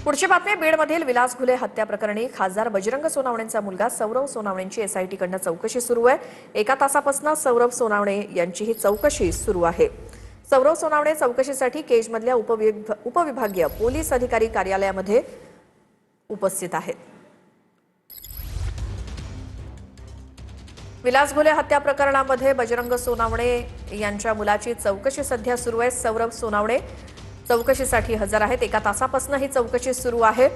पुढची बातमी बीडमधील विलास घुले हत्या प्रकरणी खासदार बजरंग सोनावणेंचा मुलगा सौरव सोनावणेंची एसआयटी कडून चौकशी सुरू आहे। एका तासापासून सौरव सोनावणे यांची ही चौकशी सुरू आहे। सौरव सोनावणे चौकशीसाठी केजमधल्या उपविभागीय पोलीस अधिकारी कार्यालयामध्ये उपस्थित आहेत। विलास घुले हत्या प्रकरणामध्ये बजरंग सोनावणे यांच्या मुलाची चौकशी सध्या सुरू आहे। सौरव सोनावणे चौकशीसाठी हजर आहेत। एका तासापासून ही चौकशी सुरू आहे।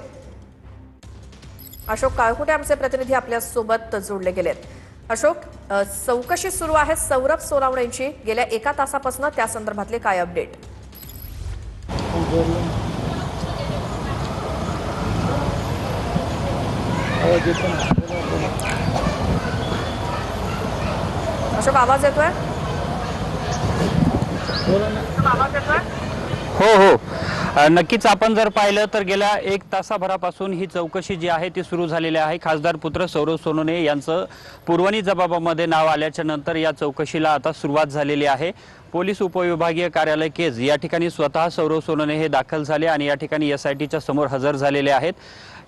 अशोक काळकुटे आमचे प्रतिनिधी आपल्या सोबत जोडले गेलेत। अशोक, चौकशी सुरू आहे सौरव सोनावणेंची, गेल्या एका तासापासून त्या संदर्भातले काय अपडेट? अशोक, आवाज येतोय? हो, नक्कीच आपण जर पाहिलं तर गेल्या एक तासाभरापासून ही चौकशी जी आहे ती सुरू झालेली आहे। खासदार पुत्र सौरव सोनवणे यांचं पुरवणी जबाबामध्ये नाव आल्याच्या नंतर या चौकशीला आता सुरुवात झालेली आहे। पोलीस उपविभागीय कार्यालय केज या ठिकाणी स्वतः सौरव सोनवणे हे दाखल झाले आणि या ठिकाणी एसआयटीच्या समोर हजर झालेले आहेत।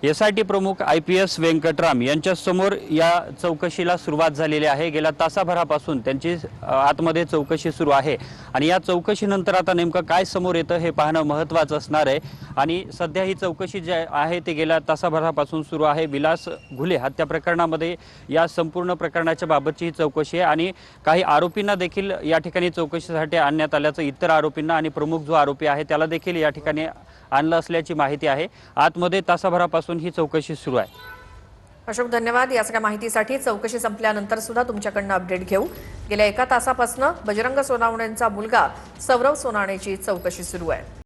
एसआयटी प्रमुख IPS वेंकटराम यांच्या समोर या चौकशीला सुरुवात झालेली आहे। गेल्या तासाभरापासून त्यांची आतमध्ये चौकशी सुरू आहे आणि या चौकशीनंतर आता नेमकं काय समोर येतं हे पाहणं महत्त्वाचं असणार आहे। आणि सध्या ही चौकशी जी आहे ती गेल्या तासाभरापासून सुरू आहे। विलास घुले हत्या प्रकरणामध्ये या संपूर्ण प्रकरणाच्या बाबतची ही चौकशी आहे आणि काही आरोपींना देखील या ठिकाणी चौकशीसाठी आणण्यात आल्याचं, इतर आरोपींना आणि प्रमुख जो आरोपी आहे त्याला देखील या ठिकाणी आणलं असल्याची माहिती आहे। आतमध्ये तासाभरापासून ही चौकशी सुरू आहे। अशोक, धन्यवाद या सगळ्या माहितीसाठी। चौकशी संपल्यानंतर सुद्धा तुमच्याकडून अपडेट घेऊ। गेल्या एका तासापासून बजरंग सोनावणेंचा मुलगा सौरव सोनावणेची चौकशी सुरू आहे।